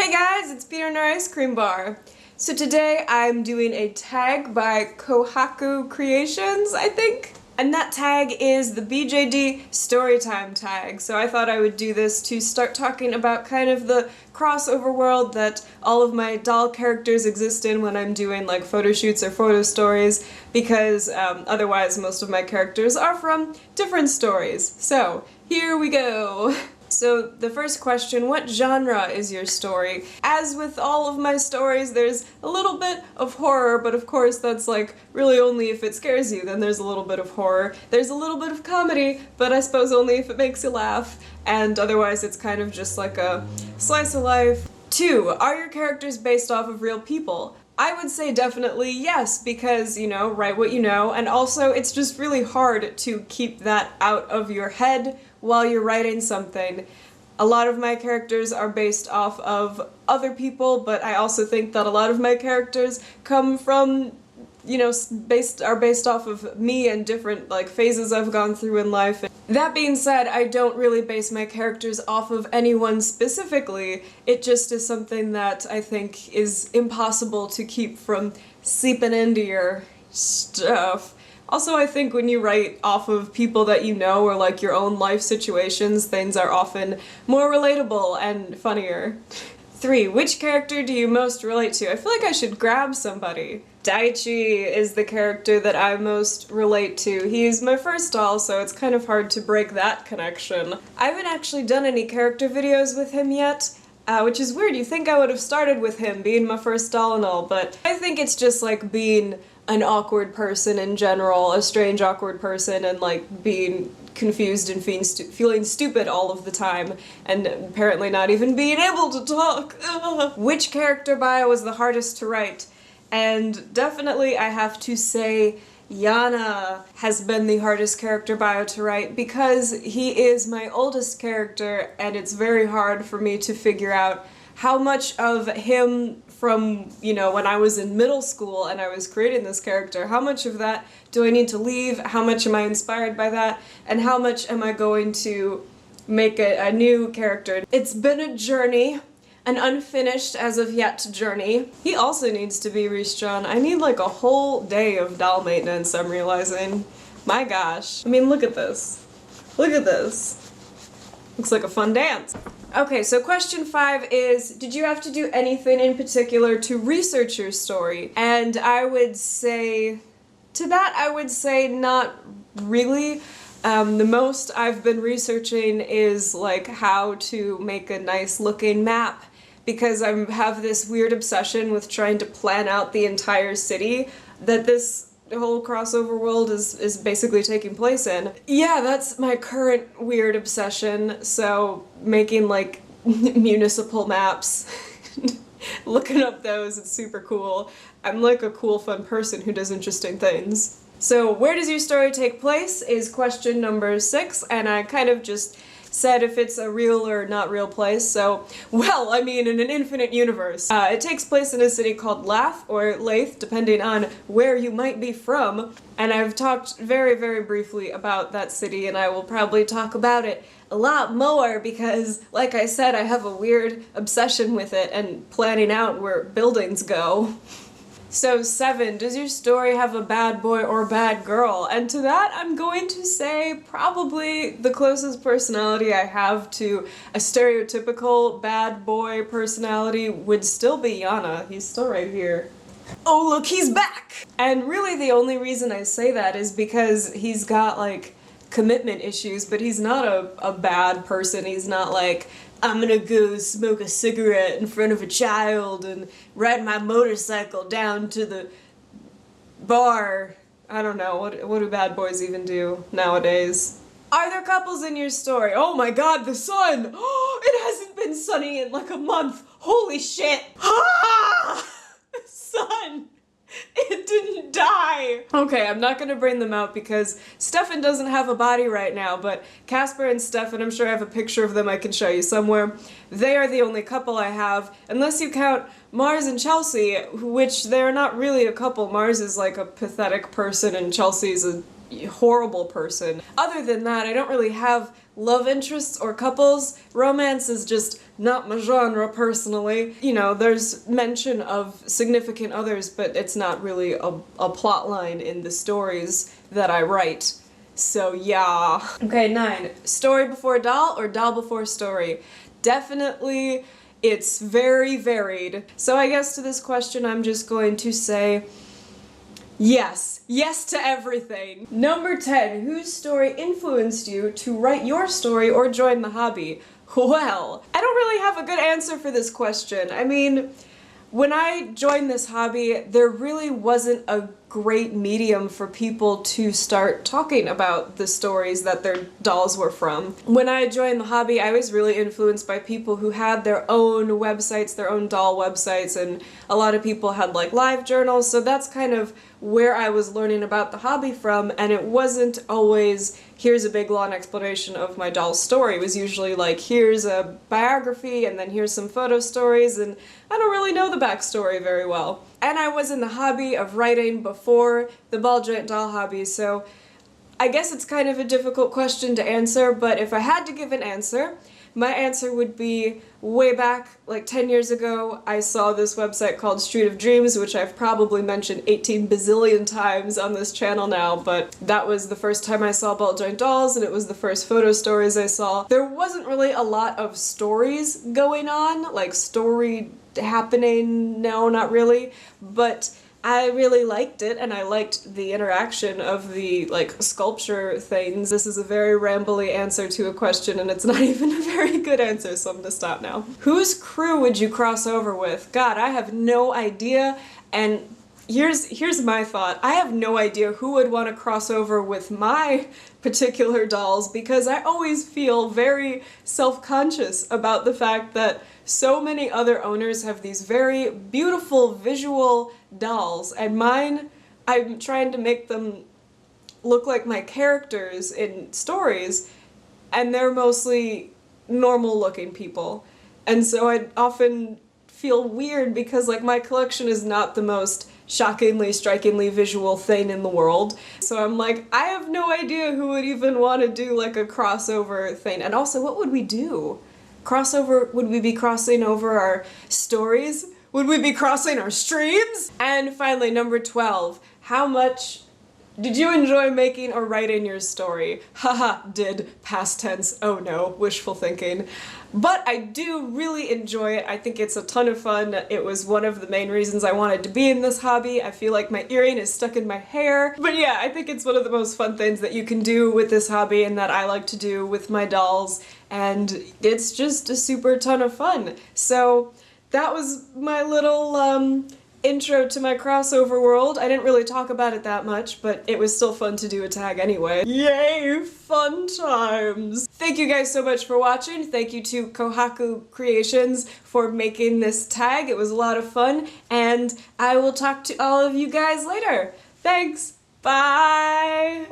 Hey guys, it's Peter and our ice cream bar. So today I'm doing a tag by KohakuCreations, I think. And that tag is the BJD Story Time Tag. So I thought I would do this to start talking about kind of the crossover world that all of my doll characters exist in when I'm doing like photo shoots or photo stories, because otherwise most of my characters are from different stories. So here we go. So the first question, what genre is your story? As with all of my stories, there's a little bit of horror, but of course that's like really only if it scares you, then there's a little bit of horror. There's a little bit of comedy, but I suppose only if it makes you laugh, and otherwise it's kind of just like a slice of life. 2, are your characters based off of real people? I would say definitely yes, because, you know, write what you know, and also it's just really hard to keep that out of your head while you're writing something. A lot of my characters are based off of other people, but I also think that a lot of my characters come from, you know, are based off of me and different like phases I've gone through in life. That being said, I don't really base my characters off of anyone specifically. It just is something that I think is impossible to keep from seeping into your stuff. Also, I think when you write off of people that you know or like your own life situations, things are often more relatable and funnier. 3, which character do you most relate to? I feel like I should grab somebody. Daichi is the character that I most relate to. He's my first doll, so it's kind of hard to break that connection. I haven't actually done any character videos with him yet, which is weird. You think I would have started with him being my first doll and all, but I think it's just like being an awkward person in general, a strange awkward person, and like being confused and feeling stupid all of the time, and apparently not even being able to talk. Which character bio was the hardest to write? And definitely I have to say Yana has been the hardest character bio to write, because he is my oldest character and it's very hard for me to figure out how much of him from, you know, when I was in middle school and I was creating this character, how much of that do I need to leave, how much am I inspired by that, and how much am I going to make a new character. It's been a journey, an unfinished as of yet journey. He also needs to be restrung. I need like a whole day of doll maintenance, I'm realizing. My gosh. I mean, look at this. Look at this. Looks like a fun dance. Okay, so question 5 is, did you have to do anything in particular to research your story? And I would say, to that I would say not really. The most I've been researching is like how to make a nice looking map, because I have this weird obsession with trying to plan out the entire city that this whole crossover world is basically taking place in. Yeah, that's my current weird obsession, so making like municipal maps, looking up those, it's super cool. I'm like a cool, fun person who does interesting things. So where does your story take place is question number 6, and I kind of just said if it's a real or not real place, so, well, I mean in an infinite universe. It takes place in a city called Lath, or Lath, depending on where you might be from, and I've talked very, very briefly about that city, and I will probably talk about it a lot more because, like I said, I have a weird obsession with it and planning out where buildings go. So 7, does your story have a bad boy or bad girl? And to that I'm going to say probably the closest personality I have to a stereotypical bad boy personality would still be Yana. He's still right here. Oh look, he's back! And really the only reason I say that is because he's got like commitment issues, but he's not a bad person. He's not like, I'm gonna go smoke a cigarette in front of a child and ride my motorcycle down to the bar. I don't know, what do bad boys even do nowadays? Are there couples in your story? Oh my god, the sun! Oh, it hasn't been sunny in like a month! Holy shit! Ah! Sun! It didn't die! Okay, I'm not gonna bring them out because Stefan doesn't have a body right now, but Casper and Stefan, I'm sure I have a picture of them I can show you somewhere. They are the only couple I have, unless you count Mars and Chelsea, which they're not really a couple. Mars is like a pathetic person and Chelsea's a horrible person. Other than that, I don't really have love interests or couples. Romance is just not my genre personally. You know, there's mention of significant others, but it's not really a plot line in the stories that I write. So yeah. Okay, 9. Story before doll or doll before story? Definitely, it's very varied. So I guess to this question I'm just going to say yes. Yes to everything. Number 10. Whose story influenced you to write your story or join the hobby? Well, I don't really have a good answer for this question. I mean, when I joined this hobby, there really wasn't a great medium for people to start talking about the stories that their dolls were from. When I joined the hobby, I was really influenced by people who had their own websites, their own doll websites, and a lot of people had like live journals, so that's kind of where I was learning about the hobby from, and it wasn't always, here's a big long explanation of my doll's story. It was usually like, here's a biography, and then here's some photo stories, and I don't really know the backstory very well. And I was in the hobby of writing before the ball joint doll hobby, so I guess it's kind of a difficult question to answer, but if I had to give an answer, my answer would be way back, like 10 years ago, I saw this website called Street of Dreams, which I've probably mentioned 18 bazillion times on this channel now, but that was the first time I saw ball joint dolls, and it was the first photo stories I saw. There wasn't really a lot of stories going on, like story happening, no, not really, but I really liked it, and I liked the interaction of the, like, sculpture things. This is a very rambly answer to a question, and it's not even a very good answer, so I'm gonna stop now. Whose crew would you cross over with? God, I have no idea, and here's my thought. I have no idea who would want to cross over with my particular dolls, because I always feel very self-conscious about the fact that so many other owners have these very beautiful visual dolls, and mine, I'm trying to make them look like my characters in stories, and they're mostly normal looking people. And so I often feel weird because, like, my collection is not the most shockingly, strikingly visual thing in the world. So I'm like, I have no idea who would even want to do like a crossover thing. And also, what would we do? Crossover, would we be crossing over our stories? Would we be crossing our streams? And finally, number 12, how much did you enjoy making or writing your story? Haha, did, past tense, oh no, wishful thinking. But I do really enjoy it. I think it's a ton of fun. It was one of the main reasons I wanted to be in this hobby. I feel like my earring is stuck in my hair. But yeah, I think it's one of the most fun things that you can do with this hobby and that I like to do with my dolls. And it's just a super ton of fun. So that was my little intro to my crossover world. I didn't really talk about it that much, but it was still fun to do a tag anyway. Yay, fun times! Thank you guys so much for watching. Thank you to KohakuCreations for making this tag. It was a lot of fun, and I will talk to all of you guys later. Thanks! Bye!